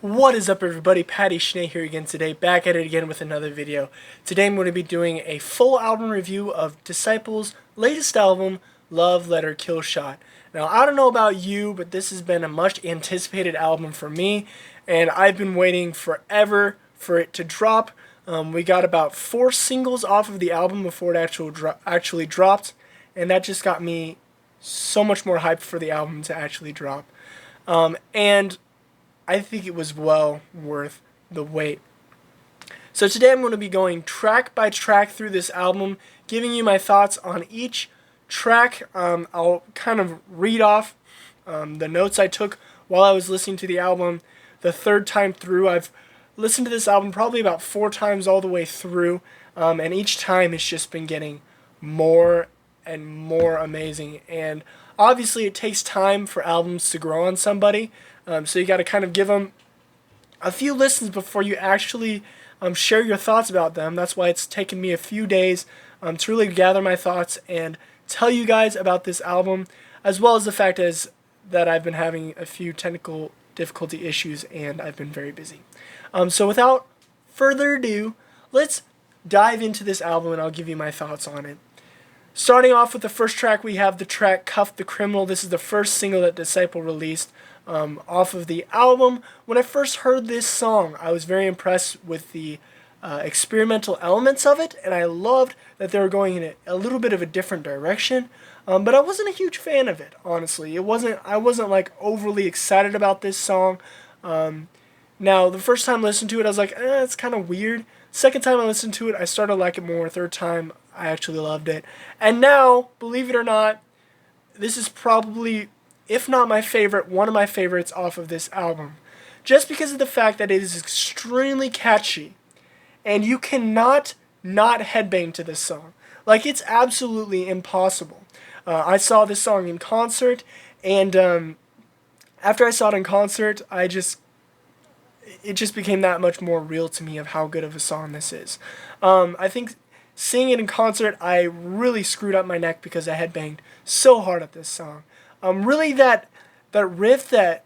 What is up, everybody? PattySMusic here again today, back at it again with another video. Today I'm going to be doing a full album review of Disciples' latest album, Love Letter Killshot. Now, I don't know about you, but this has been a much anticipated album for me, and I've been waiting forever for it to drop. We got about 4 singles off of the album before it actually dropped, and that just got me so much more hyped for the album to actually drop. And I think it was well worth the wait. So today I'm going to be going track by track through this album, giving you my thoughts on each track. I'll kind of read off the notes I took while I was listening to the album the third time through. I've listened to this album probably about 4 times all the way through, and each time it's just been getting more and more amazing. And obviously it takes time for albums to grow on somebody. So you got to kind of give them a few listens before you actually share your thoughts about them. That's why it's taken me a few days to really gather my thoughts and tell you guys about this album, as well as the fact that I've been having a few technical difficulty issues and I've been very busy. So without further ado, let's dive into this album and I'll give you my thoughts on it. Starting off with the first track, we have the track Cuff the Criminal. This is the first single that Disciple released off of the album. When I first heard this song, I was very impressed with the experimental elements of it, and I loved that they were going in a little bit of a different direction. But I wasn't a huge fan of it, honestly. I wasn't like overly excited about this song. Now, the first time I listened to it, I was like, it's kind of weird. Second time I listened to it, I started to like it more. Third time, I actually loved it. And now, believe it or not, this is probably, if not my favorite, one of my favorites off of this album. Just because of the fact that it is extremely catchy. And you cannot not headbang to this song. Like, it's absolutely impossible. I saw this song in concert, and after I saw it in concert, it just became that much more real to me of how good of a song this is. I think seeing it in concert, I really screwed up my neck because I headbanged so hard at this song. Really that riff that,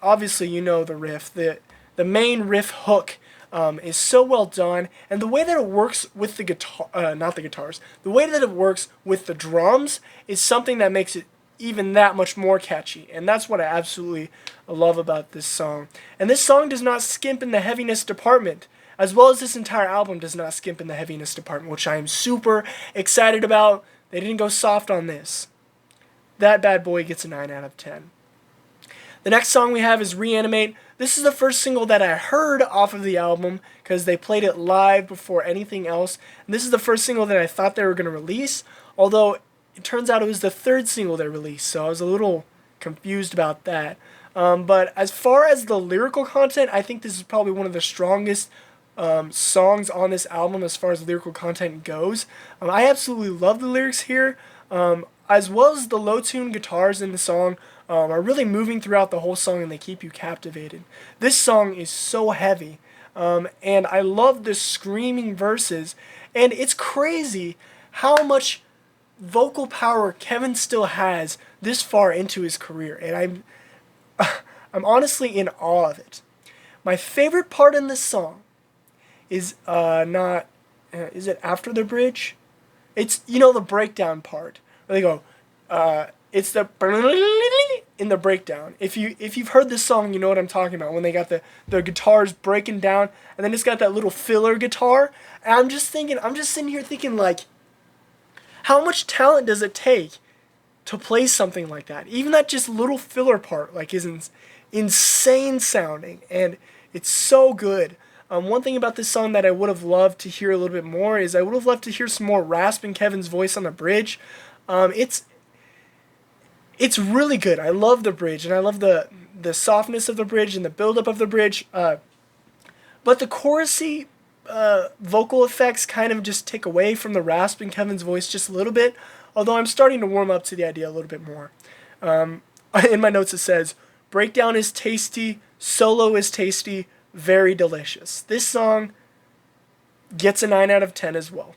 obviously you know the riff, the main riff hook is so well done, and the way that it works with the guitar, not the guitars, the way that it works with the drums is something that makes it even that much more catchy, and that's what I absolutely love about this song. And this song does not skimp in the heaviness department, as well as this entire album does not skimp in the heaviness department, which I am super excited about. They didn't go soft on this. That bad boy gets a 9 out of 10. The next song we have is Reanimate. This is the first single that I heard off of the album because they played it live before anything else. And this is the first single that I thought they were going to release, although it turns out it was the third single they released, so I was a little confused about that. But as far as the lyrical content, I think this is probably one of the strongest songs on this album as far as lyrical content goes. I absolutely love the lyrics here, as well as the low-tuned guitars in the song are really moving throughout the whole song, and they keep you captivated. This song is so heavy, and I love the screaming verses, and it's crazy how much vocal power Kevin still has this far into his career, and I'm honestly in awe of it. My favorite part in this song is is it after the bridge? It's, the breakdown part where they go, it's the in the breakdown. If you've heard this song, you know what I'm talking about, when they got the guitars breaking down, and then it's got that little filler guitar, and I'm just sitting here thinking, like, how much talent does it take to play something like that? Even that just little filler part, like, is insane sounding, and it's so good. One thing about this song that I would have loved to hear a little bit more is I would have loved to hear some more rasp in Kevin's voice on the bridge. It's really good. I love the bridge, and I love the softness of the bridge and the buildup of the bridge. But the chorusy vocal effects kind of just take away from the rasp in Kevin's voice just a little bit, although I'm starting to warm up to the idea a little bit more. In my notes it says, breakdown is tasty, solo is tasty, very delicious. This song gets a 9 out of 10 as well.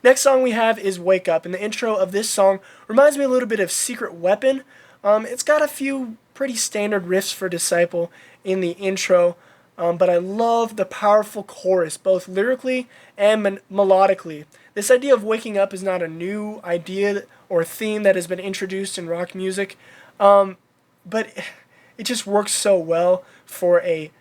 Next song we have is Wake Up, and the intro of this song reminds me a little bit of Secret Weapon. It's got a few pretty standard riffs for Disciple in the intro, but I love the powerful chorus, both lyrically and melodically. This idea of waking up is not a new idea or theme that has been introduced in rock music, but it just works so well for a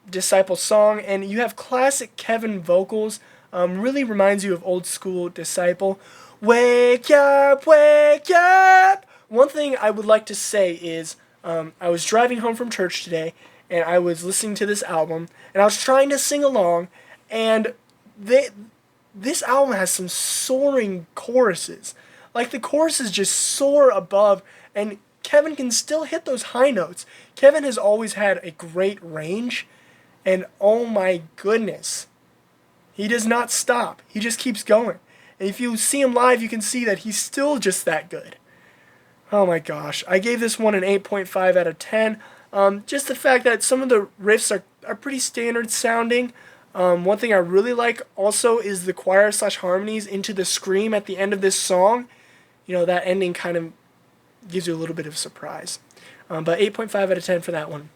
Disciple song, and you have classic Kevin vocals. Really reminds you of old school Disciple. Wake up, wake up! One thing I would like to say is, I was driving home from church today, and I was listening to this album, and I was trying to sing along, and this album has some soaring choruses. Like, the choruses just soar above, and Kevin can still hit those high notes. Kevin has always had a great range, and oh my goodness, he does not stop. He just keeps going. And if you see him live, you can see that he's still just that good. Oh my gosh. I gave this one an 8.5 out of 10. Just the fact that some of the riffs are pretty standard sounding. One thing I really like also is the choir/harmonies into the scream at the end of this song. You know, that ending kind of gives you a little bit of a surprise. But 8.5 out of 10 for that one.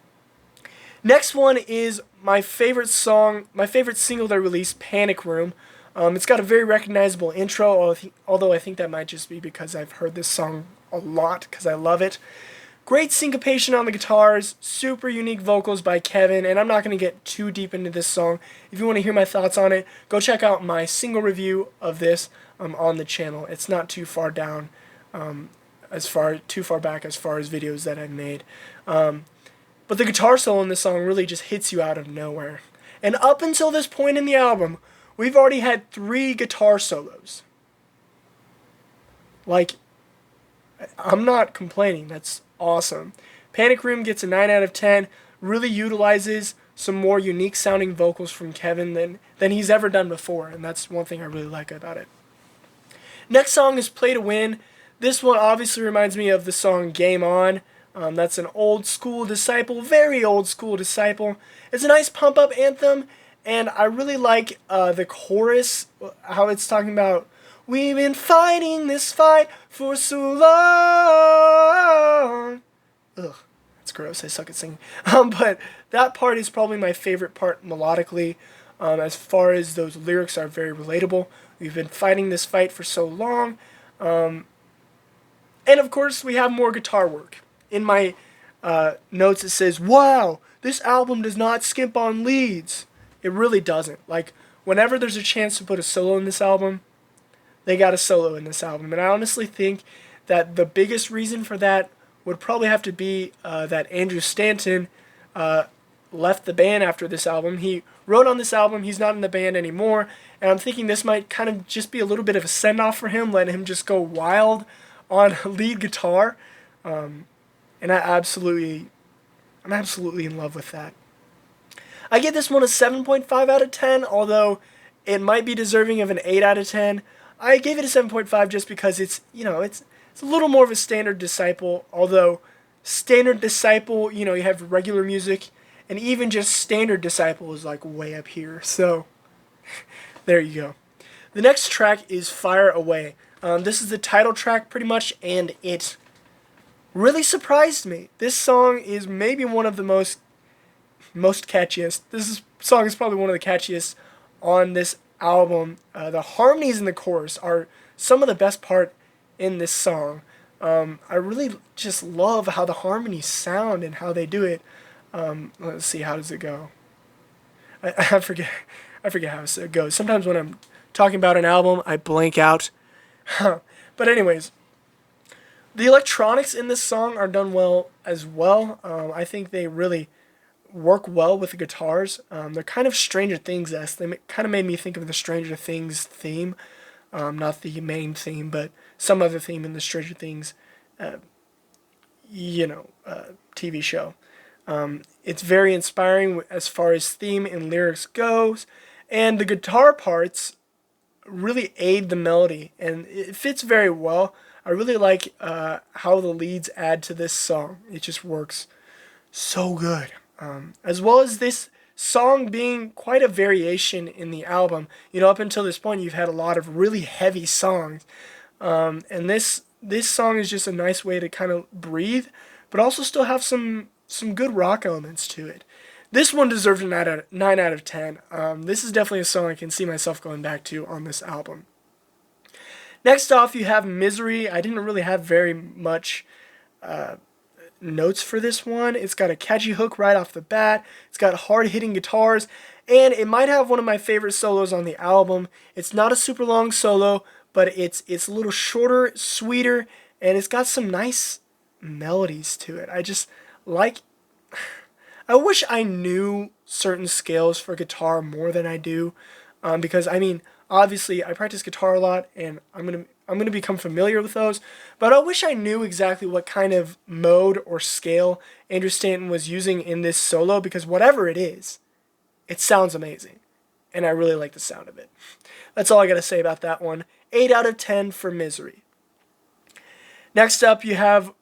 Next one is my favorite song, my favorite single they released, Panic Room. It's got a very recognizable intro, although I think that might just be because I've heard this song a lot because I love it. Great syncopation on the guitars, super unique vocals by Kevin, and I'm not going to get too deep into this song. If you want to hear my thoughts on it, go check out my single review of this on the channel. It's not too far down, too far back as far as videos that I've made. But the guitar solo in this song really just hits you out of nowhere. And up until this point in the album, we've already had 3 guitar solos. Like, I'm not complaining. That's awesome. Panic Room gets a 9 out of 10. Really utilizes some more unique sounding vocals from Kevin than he's ever done before. And that's one thing I really like about it. Next song is Play to Win. This one obviously reminds me of the song Game On. That's an old school Disciple, very old school Disciple. It's a nice pump up anthem, and I really like the chorus, how it's talking about, we've been fighting this fight for so long. Ugh, that's gross, I suck at singing. But that part is probably my favorite part melodically, as far as those lyrics are very relatable. We've been fighting this fight for so long. And of course, we have more guitar work. In my notes it says, wow, this album does not skimp on leads. It really doesn't. Like, whenever there's a chance to put a solo in this album, they got a solo in this album. And I honestly think that the biggest reason for that would probably have to be that Andrew Stanton left the band after this album. He wrote on this album, he's not in the band anymore, and I'm thinking this might kind of just be a little bit of a send-off for him, letting him just go wild on lead guitar. And I'm absolutely in love with that. I give this one a 7.5 out of 10, although it might be deserving of an 8 out of 10. I gave it a 7.5 just because it's a little more of a standard Disciple, although standard Disciple, you have regular music, and even just standard Disciple is like way up here. So, there you go. The next track is Fire Away. This is the title track pretty much, and it really surprised me. This song is maybe one of the most catchiest. Song is probably one of the catchiest on this album. The harmonies in the chorus are some of the best part in this song. I really just love how the harmonies sound and how they do it. Let's see, how does it go? I forget how it goes. Sometimes when I'm talking about an album, I blank out. But anyways, the electronics in this song are done well as well. I think they really work well with the guitars. They're kind of Stranger Things-esque. They kind of made me think of the Stranger Things theme. Not the main theme, but some other theme in the Stranger Things, TV show. It's very inspiring as far as theme and lyrics goes. And the guitar parts really aid the melody, and it fits very well. I really like how the leads add to this song. It just works so good. As well as this song being quite a variation in the album. Up until this point, you've had a lot of really heavy songs. And this song is just a nice way to kind of breathe but also still have some good rock elements to it. This one deserves a 9 out of 10. This is definitely a song I can see myself going back to on this album. Next off, you have Misery. I didn't really have very much notes for this one. It's got a catchy hook right off the bat. It's got hard-hitting guitars, and it might have one of my favorite solos on the album. It's not a super long solo, but it's a little shorter, sweeter, and it's got some nice melodies to it. I just like... I wish I knew certain scales for guitar more than I do, because I mean, obviously I practice guitar a lot, and I'm gonna become familiar with those. But I wish I knew exactly what kind of mode or scale Andrew Stanton was using in this solo, because whatever it is, it sounds amazing, and I really like the sound of it. That's all I gotta say about that one. 8 out of 10 for Misery. Next up, you have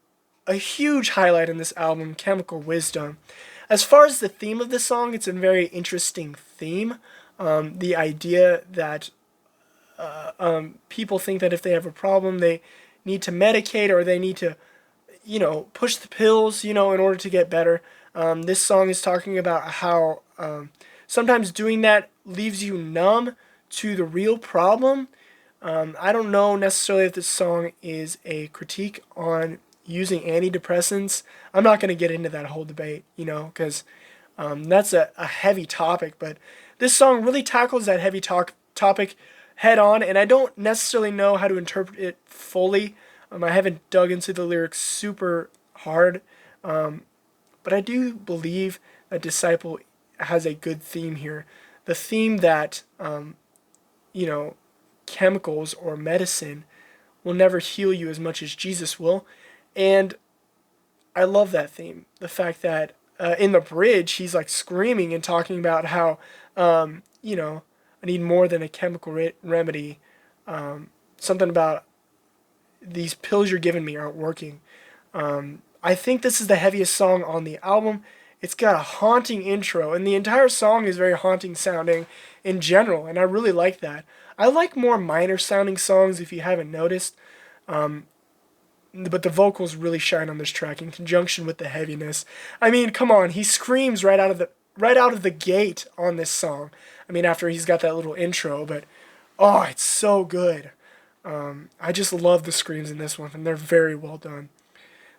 a huge highlight in this album, Chemical Wisdom. As far as the theme of the song, it's a very interesting theme. The idea that people think that if they have a problem, they need to medicate, or they need to, push the pills, in order to get better. This song is talking about how sometimes doing that leaves you numb to the real problem. I don't know necessarily if this song is a critique on using antidepressants. I'm not going to get into that whole debate, because that's a heavy topic, but this song really tackles that heavy topic head on, and I don't necessarily know how to interpret it fully. I haven't dug into the lyrics super hard, but I do believe that Disciple has a good theme here. The theme that, chemicals or medicine will never heal you as much as Jesus will. And I love that theme. The fact that in the bridge, he's like screaming and talking about how, I need more than a chemical remedy. Something about these pills you're giving me aren't working. I think this is the heaviest song on the album. It's got a haunting intro, and the entire song is very haunting sounding in general, and I really like that. I like more minor sounding songs, if you haven't noticed. But the vocals really shine on this track in conjunction with the heaviness. I mean, come on, he screams right out of the gate on this song. I mean, after he's got that little intro, but oh, it's so good. I just love the screams in this one, and they're very well done.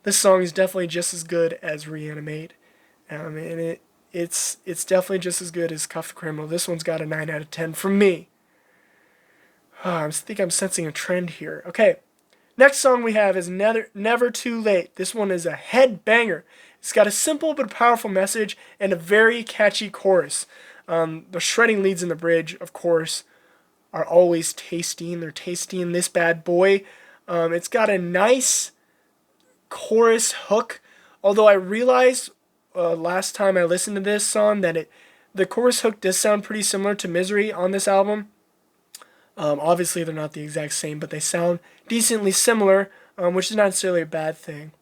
This song is definitely just as good as Reanimate, and it's definitely just as good as Cuff the Criminal. This one's got a 9 out of 10 from me. I think I'm sensing a trend here. Okay. Next song we have is Never Too Late. This one is a head banger. It's got a simple but powerful message and a very catchy chorus. The shredding leads in the bridge, of course, are always tasty, and they're tasty in this bad boy. It's got a nice chorus hook, although I realized last time I listened to this song that the chorus hook does sound pretty similar to Misery on this album. Obviously, they're not the exact same, but they sound decently similar, which is not necessarily a bad thing.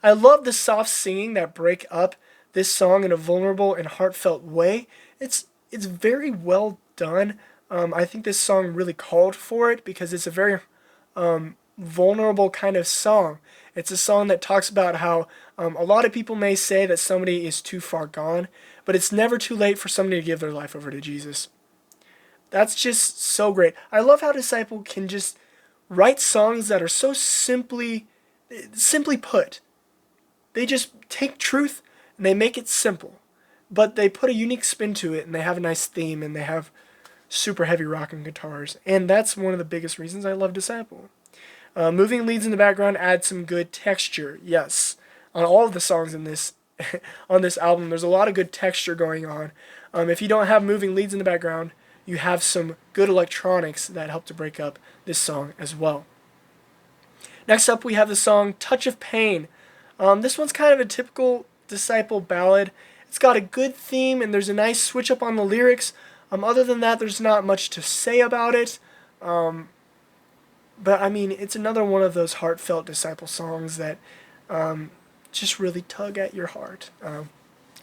I love the soft singing that break up this song in a vulnerable and heartfelt way. It's very well done. I think this song really called for it, because it's a very vulnerable kind of song. It's a song that talks about how a lot of people may say that somebody is too far gone, but it's never too late for somebody to give their life over to Jesus. That's just so great. I love how Disciple can just write songs that are so simply put. They just take truth and they make it simple, but they put a unique spin to it, and they have a nice theme, and they have super heavy rock and guitars, and that's one of the biggest reasons I love Disciple. Moving leads in the background add some good texture. Yes, on all of the songs in this on this album, there's a lot of good texture going on. If you don't have moving leads in the background, you have some good electronics that help to break up this song as well. Next up, we have the song Touch of Pain. This one's kind of a typical Disciple ballad. It's got a good theme, and there's a nice switch up on the lyrics. Other than that, there's not much to say about it. But I mean, it's another one of those heartfelt Disciple songs that just really tug at your heart. I'm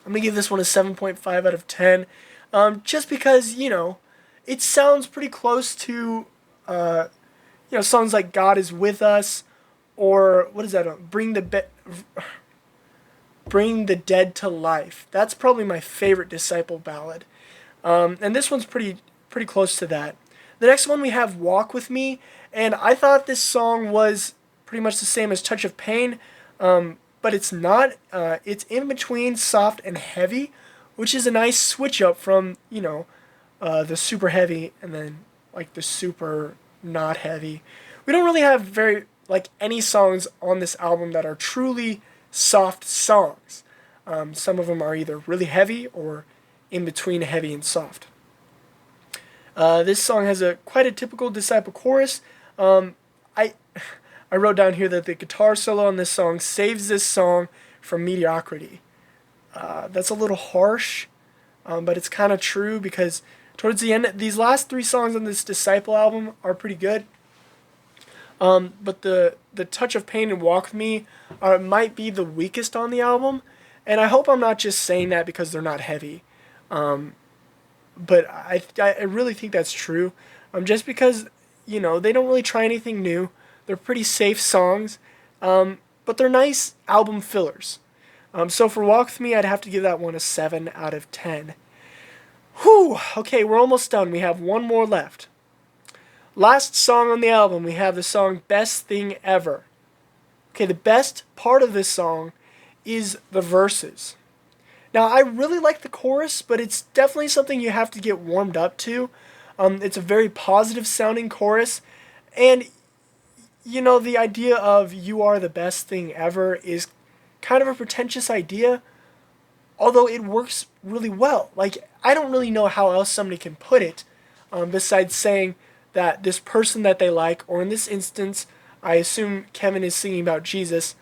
going to give this one a 7.5 out of 10. Just because, it sounds pretty close to, songs like God Is With Us, or, what is that? Bring the Dead to Life. That's probably my favorite Disciple ballad. And this one's pretty close to that. The next one we have Walk With Me, and I thought this song was pretty much the same as Touch of Pain, but it's not. It's in between soft and heavy, which is a nice switch up from, the super heavy and then like the super not heavy. We don't really have any songs on this album that are truly soft songs. Some of them are either really heavy or in between heavy and soft. This song has quite a typical Disciple chorus. I wrote down here that the guitar solo on this song saves this song from mediocrity. That's a little harsh, but it's kind of true because towards the end, these last 3 songs on this Disciple album are pretty good. But the Touch of Pain and Walk With Me might be the weakest on the album, and I hope I'm not just saying that because they're not heavy. But I really think that's true. Just because, they don't really try anything new. They're pretty safe songs, but they're nice album fillers. So for Walk With Me, I'd have to give that one a 7 out of 10. Whew! Okay, we're almost done. We have one more left. Last song on the album, we have the song Best Thing Ever. Okay, the best part of this song is the verses. Now, I really like the chorus, but it's definitely something you have to get warmed up to. It's a very positive sounding chorus, and the idea of you are the best thing ever is kind of a pretentious idea, although it works really well. Like, I don't really know how else somebody can put it, besides saying that this person that they like, or in this instance, I assume Kevin is singing about Jesus,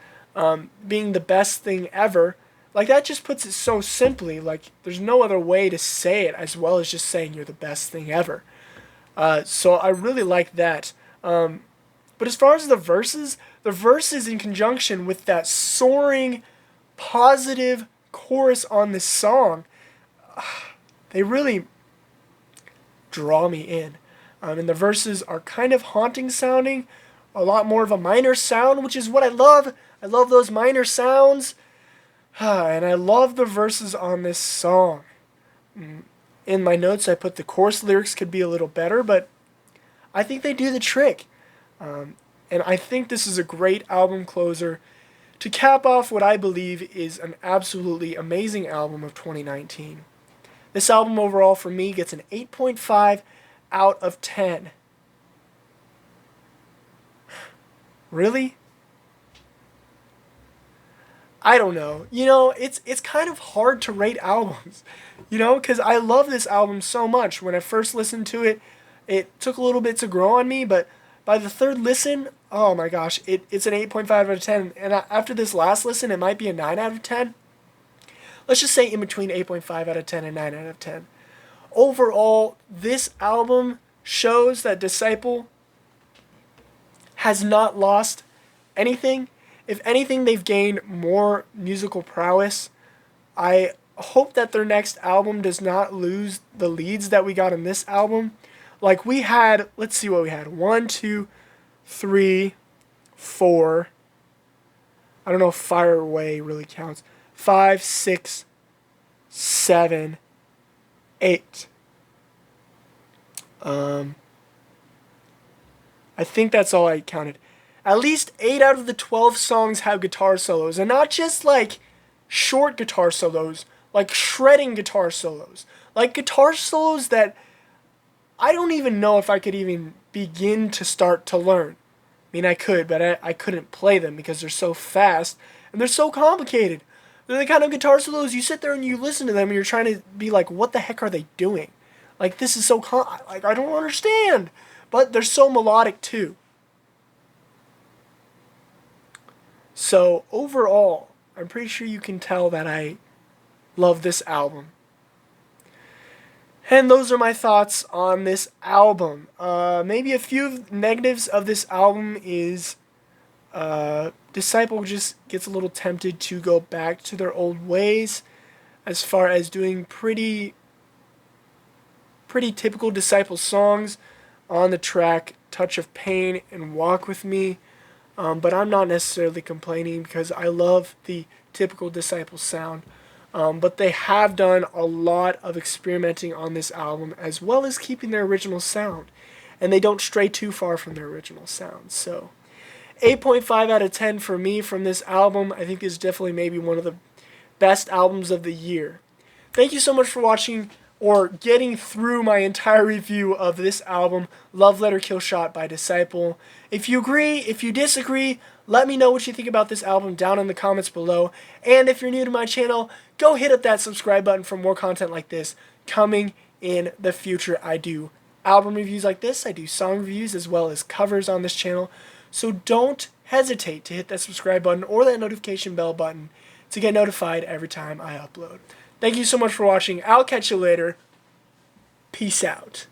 being the best thing ever. Like, that just puts it so simply. Like, there's no other way to say it as well as just saying you're the best thing ever. So I really like that. But as far as the verses in conjunction with that soaring, positive chorus on this song, they really draw me in. And the verses are kind of haunting sounding, a lot more of a minor sound, which is what I love. I love those minor sounds. And I love the verses on this song. In my notes, I put the chorus lyrics could be a little better, but I think they do the trick. And I think this is a great album closer to cap off what I believe is an absolutely amazing album of 2019. This album overall for me gets an 8.5 out of 10. Really? I don't know. It's kind of hard to rate albums, because I love this album so much. When I first listened to it, it took a little bit to grow on me, but by the third listen, oh my gosh, it's an 8.5 out of 10. And after this last listen, it might be a 9 out of 10. Let's just say in between 8.5 out of 10 and 9 out of 10. Overall, this album shows that Disciple has not lost anything. If anything, they've gained more musical prowess. I hope that their next album does not lose the leads that we got in this album. Like we had, let's see what we had. 1, 2, 3, 4. I don't know if Fire Away really counts. 5, 6, 7, 8. I think that's all I counted. At least 8 out of the 12 songs have guitar solos, and not just like short guitar solos, like shredding guitar solos. Like guitar solos that I don't even know if I could even begin to start to learn. I mean, I could, but I couldn't play them because they're so fast and they're so complicated. They're the kind of guitar solos you sit there and you listen to them and you're trying to be like, what the heck are they doing? Like, this is so like, I don't understand. But they're so melodic too. So overall, I'm pretty sure you can tell that I love this album. And those are my thoughts on this album. Maybe a few negatives of this album is Disciple just gets a little tempted to go back to their old ways as far as doing pretty typical Disciple songs on the track Touch of Pain and Walk With Me. But I'm not necessarily complaining because I love the typical Disciples sound. But they have done a lot of experimenting on this album, as well as keeping their original sound. And they don't stray too far from their original sound. So 8.5 out of 10 for me from this album. I think is definitely maybe one of the best albums of the year. Thank you so much for watching or getting through my entire review of this album, Love Letter Killshot by Disciple. If you agree, if you disagree, let me know what you think about this album down in the comments below. And if you're new to my channel, go hit up that subscribe button for more content like this coming in the future. I do album reviews like this, I do song reviews as well as covers on this channel. So don't hesitate to hit that subscribe button or that notification bell button to get notified every time I upload. Thank you so much for watching. I'll catch you later. Peace out.